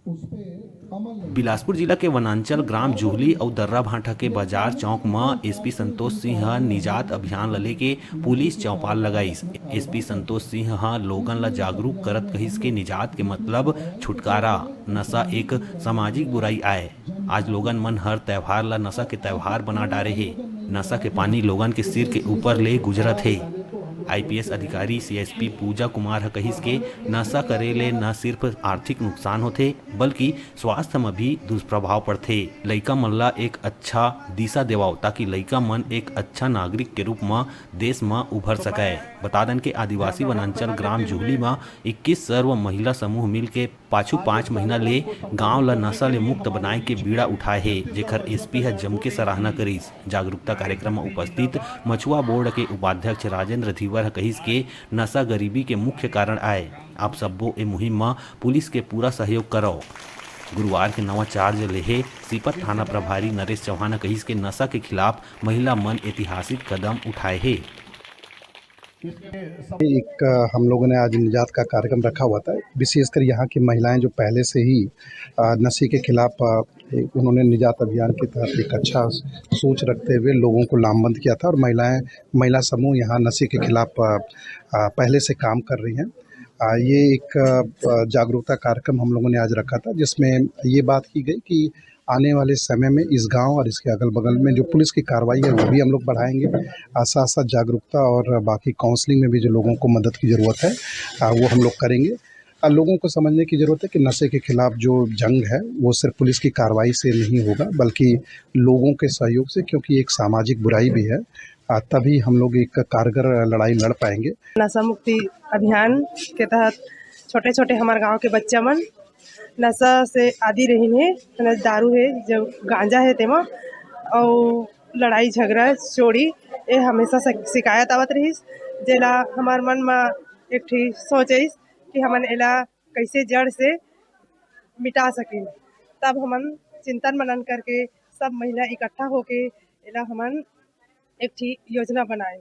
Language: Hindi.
बिलासपुर जिला के वनांचल ग्राम जुहली और दर्रा भाठा के बाजार चौक में एसपी संतोष सिंह निजात अभियान ल लेके पुलिस चौपाल लगाईस। एसपी संतोष सिंह लोगन ला जागरूक करत कहिस के निजात के मतलब छुटकारा। नशा एक सामाजिक बुराई आए। आज लोगन मन हर त्योहार ला नशा के त्योहार बना डारे हे। नशा के पानी लोगन के सिर के ऊपर ले गुजरत हे। आईपीएस अधिकारी सीएसपी पूजा कुमार कहिस के नशा करे ले न सिर्फ आर्थिक नुकसान होते बल्कि स्वास्थ्य में भी दुष्प्रभाव पड़ते। लइका मन ला एक अच्छा दिशा देवाओ ताकि लइका मन एक अच्छा नागरिक के रूप में देश में उभर सके। बता दें के आदिवासी वनांचल ग्राम जुहली में 21 सर्व महिला समूह मिल के पाछू 5 महीना ले गांव ला नशा ले मुक्त बनाए के बीड़ा उठाए हे, जेकर एसपी है जम के सराहना करीस। जागरूकता कार्यक्रम में उपस्थित मछुआ बोर्ड के उपाध्यक्ष राजेंद्र धीवर कहिस के नशा गरीबी के मुख्य कारण आए। आप सब्बो ए मुहिम में पुलिस के पूरा सहयोग करो। गुरुवार के नवा चार्ज लेहे सीपत थाना प्रभारी नरेश चौहान कहिस के नशा के खिलाफ महिला मन ऐतिहासिक कदम उठाए हे। एक हम लोगों ने आज निजात का कार्यक्रम रखा हुआ था। विशेषकर यहाँ की महिलाएं जो पहले से ही नशे के खिलाफ उन्होंने निजात अभियान के तहत एक अच्छा सोच रखते हुए लोगों को लामबंद किया था और महिला समूह यहाँ नशे के खिलाफ पहले से काम कर रही हैं। ये एक जागरूकता कार्यक्रम हम लोगों ने आज रखा था जिसमें ये बात की गई कि आने वाले समय में इस गांव और इसके अगल बगल में जो पुलिस की कार्रवाई है वो भी हम लोग बढ़ाएंगे। साथ साथ जागरूकता और बाकी काउंसलिंग में भी जो लोगों को मदद की ज़रूरत है वो हम लोग करेंगे। लोगों को समझने की ज़रूरत है कि नशे के खिलाफ जो जंग है वो सिर्फ पुलिस की कार्रवाई से नहीं होगा बल्कि लोगों के सहयोग से, क्योंकि एक सामाजिक बुराई भी है। तभी हम लोग एक कारगर लड़ाई लड़ पाएंगे। नशा मुक्ति अभियान के तहत छोटे छोटे हमारे गांव के बच्चा मन नशा से आदि रही है। दारू है, जो गांजा है तेमा और लड़ाई झगड़ा चोरी ये हमेशा शिकायत आवत रही, जेला हमार मन में एक ठी सोचिस कि हमन एला कैसे जड़ से मिटा सके। तब हमन चिंतन मनन करके सब महिला इकट्ठा होके एला हमन एक ठी योजना बनाए।